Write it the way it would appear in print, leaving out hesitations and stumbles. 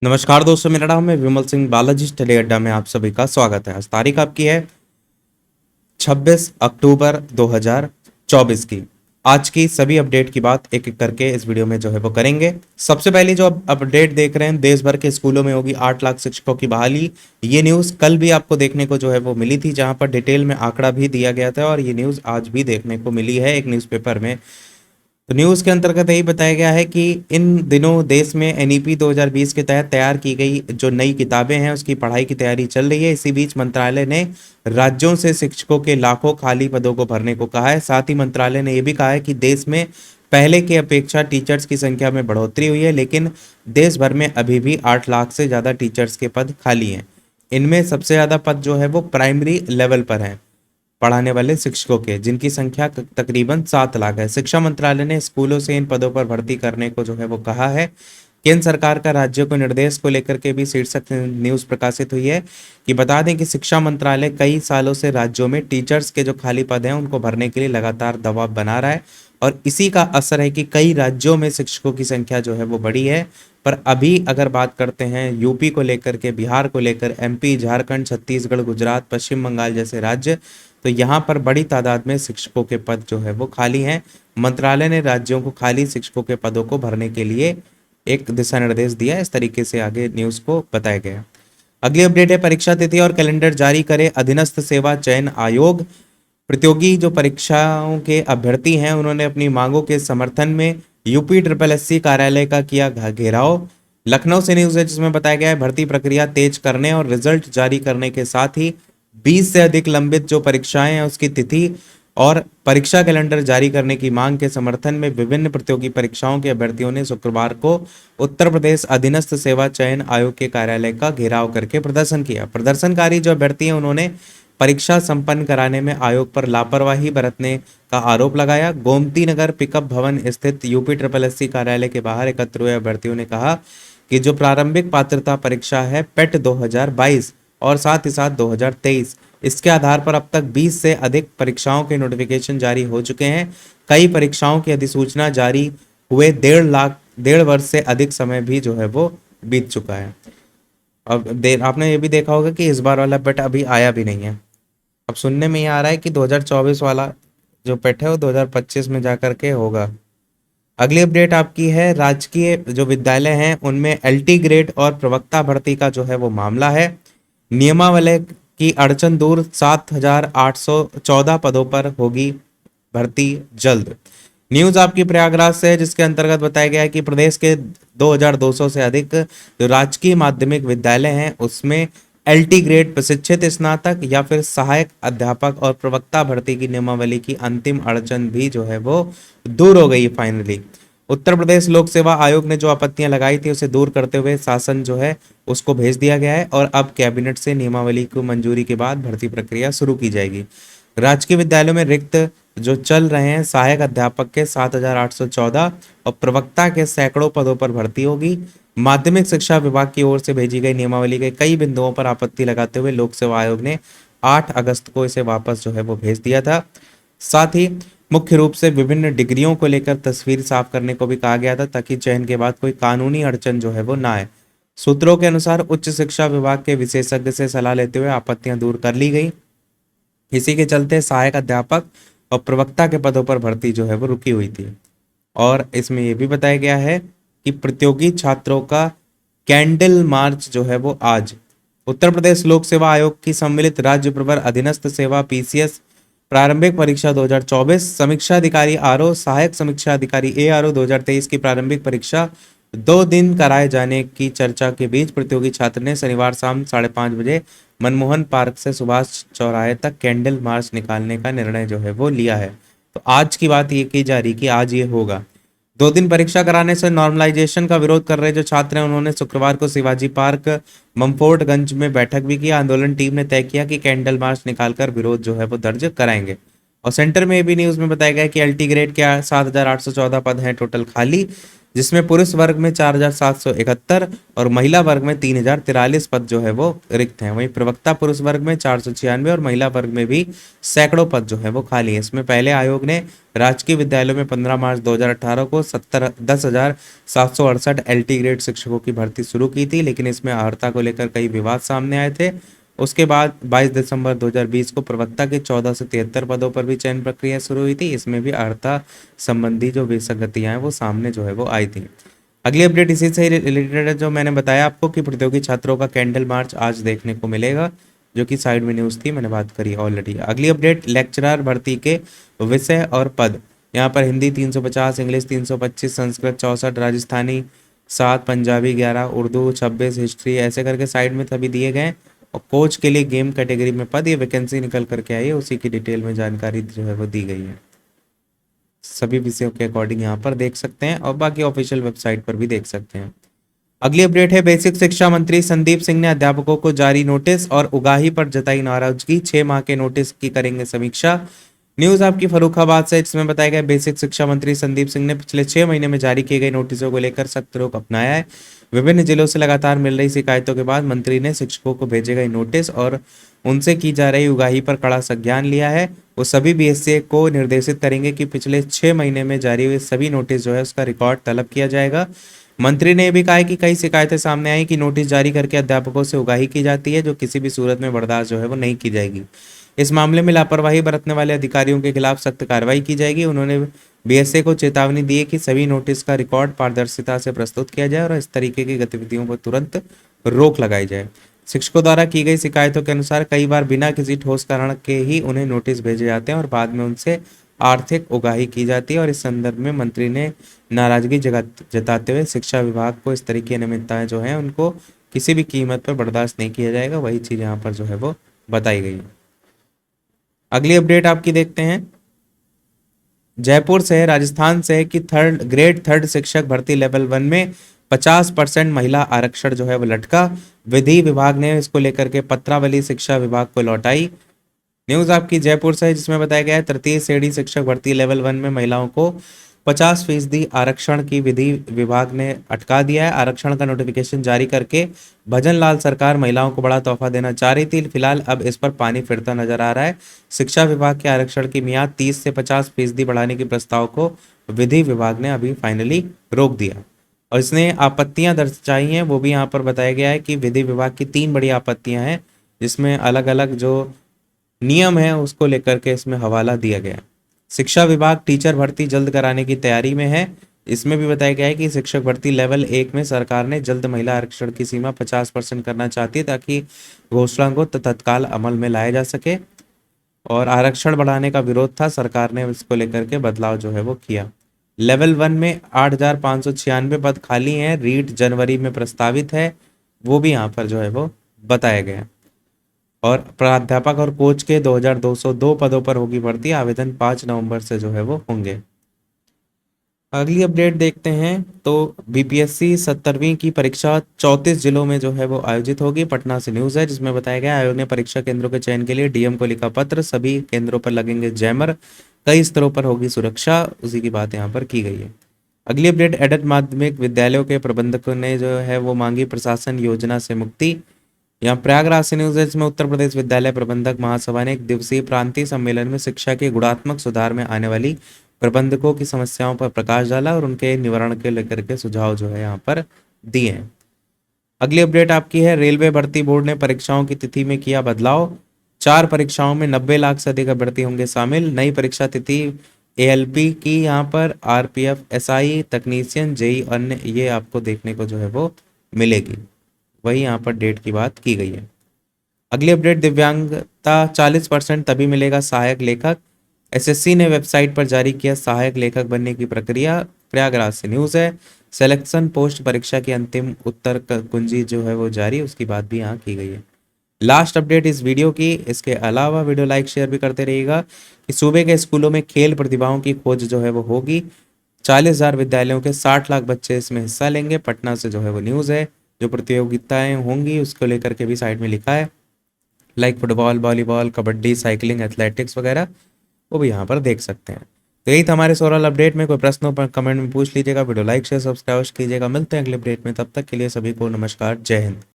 नमस्कार दोस्तों, मेरा नाम है विमल सिंह बालाजी स्टडी अड्डा में आप सभी का स्वागत है। आज तारीख आपकी है 26 अक्टूबर 2024 की। आज की सभी अपडेट की बात एक एक करके इस वीडियो में जो है वो करेंगे। सबसे पहले जो अपडेट देख रहे हैं, देश भर के स्कूलों में होगी 8 लाख शिक्षकों की बहाली। ये न्यूज़ कल भी आपको देखने को जो है वो मिली थी, जहां पर डिटेल में आंकड़ा भी दिया गया था, और ये न्यूज़ आज भी देखने को मिली है एक न्यूज़पेपर में। तो न्यूज़ के अंतर्गत यही बताया गया है कि इन दिनों देश में एनईपी 2020 के तहत तैयार की गई जो नई किताबें हैं उसकी पढ़ाई की तैयारी चल रही है। इसी बीच मंत्रालय ने राज्यों से शिक्षकों के लाखों खाली पदों को भरने को कहा है। साथ ही मंत्रालय ने यह भी कहा है कि देश में पहले की अपेक्षा टीचर्स की संख्या में बढ़ोतरी हुई है, लेकिन देश भर में अभी भी 8 लाख से ज़्यादा टीचर्स के पद खाली हैं। इनमें सबसे ज़्यादा पद जो है वो प्राइमरी लेवल पर हैं, पढ़ाने वाले शिक्षकों के, जिनकी संख्या तकरीबन 7 लाख है। शिक्षा मंत्रालय ने स्कूलों से इन पदों पर भर्ती करने को जो है वो कहा है। केंद्र सरकार का राज्यों को निर्देश को लेकर के भी शीर्षक न्यूज प्रकाशित हुई है कि बता दें कि शिक्षा मंत्रालय कई सालों से राज्यों में टीचर्स के जो खाली पद हैं उनको भरने के लिए लगातार दबाव बना रहा है, और इसी का असर है कि कई राज्यों में शिक्षकों की संख्या जो है वो बढ़ी है। पर अभी अगर बात करते हैं यूपी को लेकर के, बिहार को लेकर, एमपी, झारखंड, छत्तीसगढ़, गुजरात, पश्चिम बंगाल जैसे राज्य, तो यहाँ पर बड़ी तादाद में शिक्षकों के पद जो है वो खाली हैं। मंत्रालय ने राज्यों को खाली शिक्षकों के पदों को भरने के लिए एक दिशा निर्देश दिया। इस तरीके से आगे न्यूज़ को बताया गया। अगली अपडेट है, परीक्षा तिथि और कैलेंडर जारी करे अधीनस्थ सेवा चयन आयोग। प्रतियोगी जो परीक्षाओं के अभ्यर्थी हैं उन्होंने अपनी मांगों के समर्थन में यूपी SSSC कार्यालय का किया घेराव। लखनऊ से न्यूज़ है जिसमें बताया गया है भर्ती प्रक्रिया तेज करने और रिजल्ट जारी करने के साथ ही 20 से अधिक लंबित जो परीक्षाएं हैं उसकी तिथि और परीक्षा कैलेंडर जारी करने की मांग के समर्थन में विभिन्न प्रतियोगी परीक्षाओं के अभ्यर्थियों ने शुक्रवार को उत्तर प्रदेश अधीनस्थ सेवा चयन आयोग के कार्यालय का घेराव करके प्रदर्शन किया। प्रदर्शनकारी जो अभ्यर्थी हैं उन्होंने परीक्षा संपन्न कराने में आयोग पर लापरवाही बरतने का आरोप लगाया। गोमती नगर पिकअप भवन स्थित यूपी SSSC कार्यालय के बाहर एकत्र हुए अभ्यर्थियों ने कहा कि जो प्रारंभिक पात्रता परीक्षा है पेट 2022 और साथ ही साथ 2023, इसके आधार पर अब तक 20 से अधिक परीक्षाओं के नोटिफिकेशन जारी हो चुके हैं। कई परीक्षाओं की अधिसूचना जारी हुए 1.5 वर्ष से अधिक समय भी जो है वो बीत चुका है। अब आपने ये भी देखा होगा कि इस बार वाला पेट अभी आया भी नहीं है। अब सुनने में ये आ रहा है कि 2024 वाला जो पेट है वो 2025 में जाकर के होगा। अगली अपडेट आपकी है, राजकीय जो विद्यालय हैं उनमें LT ग्रेड और प्रवक्ता भर्ती का जो है वो मामला है। नियमावली की अड़चन दूर, 7,814 पदों पर होगी भर्ती जल्द। न्यूज आपकी प्रयागराज से है जिसके अंतर्गत बताया गया है कि प्रदेश के 2,200 से अधिक जो राजकीय माध्यमिक विद्यालय हैं उसमें LT ग्रेड प्रशिक्षित स्नातक या फिर सहायक अध्यापक और प्रवक्ता भर्ती की नियमावली की अंतिम अड़चन भी जो है वो दूर हो गई फाइनली। उत्तर प्रदेश लोक सेवा आयोग ने जो आपत्तियां लगाई थी उसे दूर करते हुए शासन जो है उसको भेज दिया गया है, और अब कैबिनेट से नियमावली को मंजूरी के बाद भर्ती प्रक्रिया शुरू की जाएगी। राजकीय विद्यालयों में रिक्त जो चल रहे हैं सहायक अध्यापक के 7,814 और प्रवक्ता के सैकड़ों पदों पर भर्ती होगी। माध्यमिक शिक्षा विभाग की ओर से भेजी गई नियमावली के कई बिंदुओं पर आपत्ति लगाते हुए लोक सेवा आयोग ने 8 अगस्त को इसे वापस जो है वो भेज दिया था। साथ ही मुख्य रूप से विभिन्न डिग्रियों को लेकर तस्वीर साफ करने को भी कहा गया था, ताकि चयन के बाद कोई कानूनी अड़चन जो है वो ना आए। सूत्रों के अनुसार उच्च शिक्षा विभाग के विशेषज्ञ से सलाह लेते हुए आपत्तियां दूर कर ली गई। इसी के चलते सहायक अध्यापक और प्रवक्ता के पदों पर भर्ती जो है वो रुकी हुई थी। और इसमें यह भी बताया गया है कि प्रतियोगी छात्रों का कैंडल मार्च जो है वो आज उत्तर प्रदेश लोक सेवा आयोग की सम्मिलित राज्य प्रवर अधीनस्थ सेवा PCS प्रारंभिक परीक्षा 2024, समीक्षा अधिकारी ARO, सहायक समीक्षा अधिकारी ARO 2023 की प्रारंभिक परीक्षा 2 दिन कराए जाने की चर्चा के बीच प्रतियोगी छात्र ने शनिवार शाम 5:30 बजे मनमोहन पार्क से सुभाष चौराहे तक कैंडल मार्च निकालने का निर्णय जो है वो लिया है। तो आज की बात ये की जा रही कि आज ये होगा। 2 दिन परीक्षा कराने से नॉर्मलाइजेशन का विरोध कर रहे जो छात्र हैं उन्होंने शुक्रवार को शिवाजी पार्क ममफोर्टगंज में बैठक भी की। आंदोलन टीम ने तय किया कि कैंडल मार्च निकालकर विरोध जो है वो दर्ज कराएंगे। और सेंटर में भी न्यूज में बताया गया कि LT ग्रेड के 7,814 पद हैं टोटल खाली। जिसमें पुरुष वर्ग में 4,771 और महिला वर्ग में 3,043 पद जो है वो रिक्त हैं। वहीं प्रवक्ता पुरुष वर्ग में 496 और महिला वर्ग में भी सैकड़ों पद जो है वो खाली है। इसमें पहले आयोग ने राजकीय विद्यालयों में 15 मार्च 2018 को 10,768 LT ग्रेड शिक्षकों की भर्ती शुरू की थी, लेकिन इसमें अर्हता को लेकर कई विवाद सामने आए थे। उसके बाद 22 दिसंबर 2020 को प्रवक्ता के 14 से 73 पदों पर भी चयन प्रक्रिया शुरू हुई थी। इसमें भी अर्हता संबंधी जो विसंगतियां हैं वो सामने जो है वो आई थी। अगली अपडेट इसी से रिलेटेड है, जो मैंने बताया आपको कि प्रतियोगी छात्रों का कैंडल मार्च आज देखने को मिलेगा, जो कि साइड में न्यूज़ थी, मैंने बात करी ऑलरेडी। अगली अपडेट लेक्चरर भर्ती के विषय और पद। यहाँ पर हिंदी 350, इंग्लिश 325, संस्कृत 64, राजस्थानी 7, पंजाबी 11, उर्दू 26, हिस्ट्री ऐसे करके साइड में सभी दिए गए। और कोच के लिए गेम कैटेगरी में पद, ये वैकेंसी निकल करके आई है, उसी की डिटेल में जानकारी जो है वो दी गई है। सभी विषयों के अकॉर्डिंग यहाँ पर देख सकते हैं और बाकी ऑफिशियल वेबसाइट पर भी देख सकते हैं। अगली अपडेट है, बेसिक शिक्षा मंत्री संदीप सिंह ने अध्यापकों को जारी नोटिस और उगाही पर जताई नाराजगी। 6 माह के नोटिस की करेंगे समीक्षा। न्यूज आपकी फर्रुखाबाद से, जिसमें बताया गया बेसिक शिक्षा मंत्री संदीप सिंह ने पिछले 6 महीने में जारी किए गए नोटिसों को लेकर सख्त रुख अपनाया है। विभिन्न जिलों से लगातार मिल रही शिकायतों के बाद मंत्री ने शिक्षकों को भेजे गए नोटिस और उनसे की जा रही उगाही पर कड़ा संज्ञान लिया है। वो सभी बीएससी को निर्देशित करेंगे कि पिछले 6 महीने में जारी हुए सभी नोटिस जो है उसका रिकॉर्ड तलब किया जाएगा। मंत्री ने यह भी कहा है कि कई शिकायतें सामने आई कि नोटिस जारी करके अध्यापकों से उगाही की जाती है, जो किसी भी सूरत में बर्दाश्त जो है वो नहीं की जाएगी। इस मामले में लापरवाही बरतने वाले अधिकारियों के खिलाफ सख्त कार्रवाई की जाएगी। उन्होंने बीएसए को चेतावनी दी है कि सभी नोटिस का रिकॉर्ड पारदर्शिता से प्रस्तुत किया जाए और इस तरीके की गतिविधियों पर तुरंत रोक लगाई जाए। शिक्षकों द्वारा की गई शिकायतों के अनुसार कई बार बिना किसी ठोस कारण के ही उन्हें नोटिस भेजे जाते हैं और बाद में उनसे आर्थिक उगाही की जाती है। और इस संदर्भ में मंत्री ने नाराजगी जताते हुए शिक्षा विभाग को इस तरह की अनियमितताएं जो हैं उनको किसी भी कीमत पर बर्दाश्त नहीं किया जाएगा। वही चीज यहाँ पर जो है वो बताई गई है। अगली अपडेट आपकी देखते हैं, जयपुर से, राजस्थान से कि ग्रेड थर्ड शिक्षक भर्ती लेवल 1 में 50% महिला आरक्षण जो है वो लटका। विधि विभाग ने इसको लेकर के पत्रावली शिक्षा विभाग को लौटाई। न्यूज आपकी जयपुर से, जिसमें बताया गया है तृतीय श्रेणी शिक्षक भर्ती लेवल 1 में महिलाओं को 50% आरक्षण की विधि विभाग ने अटका दिया है। आरक्षण का नोटिफिकेशन जारी करके भजन लाल सरकार महिलाओं को बड़ा तोहफा देना चाह रही थी। फिलहाल अब इस पर पानी फिरता नजर आ रहा है। शिक्षा विभाग के आरक्षण की मियाद 30 से 50% बढ़ाने के प्रस्ताव को विधि विभाग ने अभी फाइनली रोक दिया और इसने आपत्तियां दर्शाई हैं। वो भी यहाँ पर बताया गया है कि विधि विभाग की 3 बड़ी आपत्तियां हैं, जिसमें अलग अलग जो नियम है उसको लेकर के इसमें हवाला दिया गया। शिक्षा विभाग टीचर भर्ती जल्द कराने की तैयारी में है। इसमें भी बताया गया है कि शिक्षक भर्ती लेवल 1 में सरकार ने जल्द महिला आरक्षण की सीमा 50% करना चाहती है, ताकि घोषणा को तत्काल अमल में लाया जा सके। और आरक्षण बढ़ाने का विरोध था, सरकार ने इसको लेकर के बदलाव जो है वो किया। लेवल 1 में 8,596 पद खाली हैं, रीट जनवरी में प्रस्तावित है, वो भी यहाँ पर जो है वो बताया गया। और प्राध्यापक और कोच के 2,202 पदों पर होगी भर्ती। आवेदन 5 नवंबर से जो है वो होंगे। अगली अपडेट देखते हैं, तो बीपीएससी 17वीं की परीक्षा 34 जिलों में जो है वो आयोजित होगी। पटना से न्यूज है, जिसमें बताया गया आयोग ने परीक्षा केंद्रों के चयन के लिए डीएम को लिखा पत्र। सभी केंद्रों पर लगेंगे जैमर, कई स्तरों पर होगी सुरक्षा, उसी की बात यहाँ पर की गई है। अगली अपडेट, एडेड माध्यमिक विद्यालयों के प्रबंधकों ने जो है वो मांगी प्रशासन योजना से मुक्ति। यहाँ प्रयागराज से न्यूज है, जिसमें उत्तर प्रदेश विद्यालय प्रबंधक महासभा ने 1 दिवसीय प्रांतीय सम्मेलन में शिक्षा के गुणात्मक सुधार में आने वाली प्रबंधकों की समस्याओं पर प्रकाश डाला और उनके निवारण के लेकर के सुझाव जो है यहाँ पर दिए हैं। अगली अपडेट आपकी है, रेलवे भर्ती बोर्ड ने परीक्षाओं की तिथि में किया बदलाव। 4 परीक्षाओं में 90 लाख से अधिक अभ्यर्थी होंगे शामिल। नई परीक्षा तिथि एएलपी की यहाँ पर आरपीएफ, एसआई, तकनीशियन, जेई अन्य ये आपको देखने को जो है वो मिलेगी। वही यहाँ पर डेट की बात की गई है। अगली अपडेट, दिव्यांगता 40% तभी मिलेगा सहायक लेखक। एसएससी ने वेबसाइट पर जारी किया सहायक लेखक बनने की प्रक्रिया। प्रयागराज से न्यूज है, सिलेक्शन पोस्ट परीक्षा की अंतिम उत्तर कुंजी जो है वो जारी, उसकी बात भी यहाँ की गई है। लास्ट अपडेट इस वीडियो की। इसके अलावा वीडियो लाइक शेयर भी करते रहिएगा कि सूबे के स्कूलों में खेल प्रतिभाओं की खोज जो है वो होगी। 40,000 विद्यालयों के 60 लाख बच्चे इसमें हिस्सा लेंगे। पटना से जो है वो न्यूज है। जो प्रतियोगिताएं होंगी उसको लेकर के भी साइड में लिखा है, like football, volleyball, kabaddi, cycling, athletics वगैरह, वो भी यहाँ पर देख सकते हैं। तो यही था हमारे ओवरऑल अपडेट में। कोई प्रश्न हो पर कमेंट में पूछ लीजिएगा। वीडियो लाइक शेयर सब्सक्राइब कीजिएगा। मिलते हैं अगले अपडेट में, तब तक के लिए सभी को नमस्कार, जय हिंद।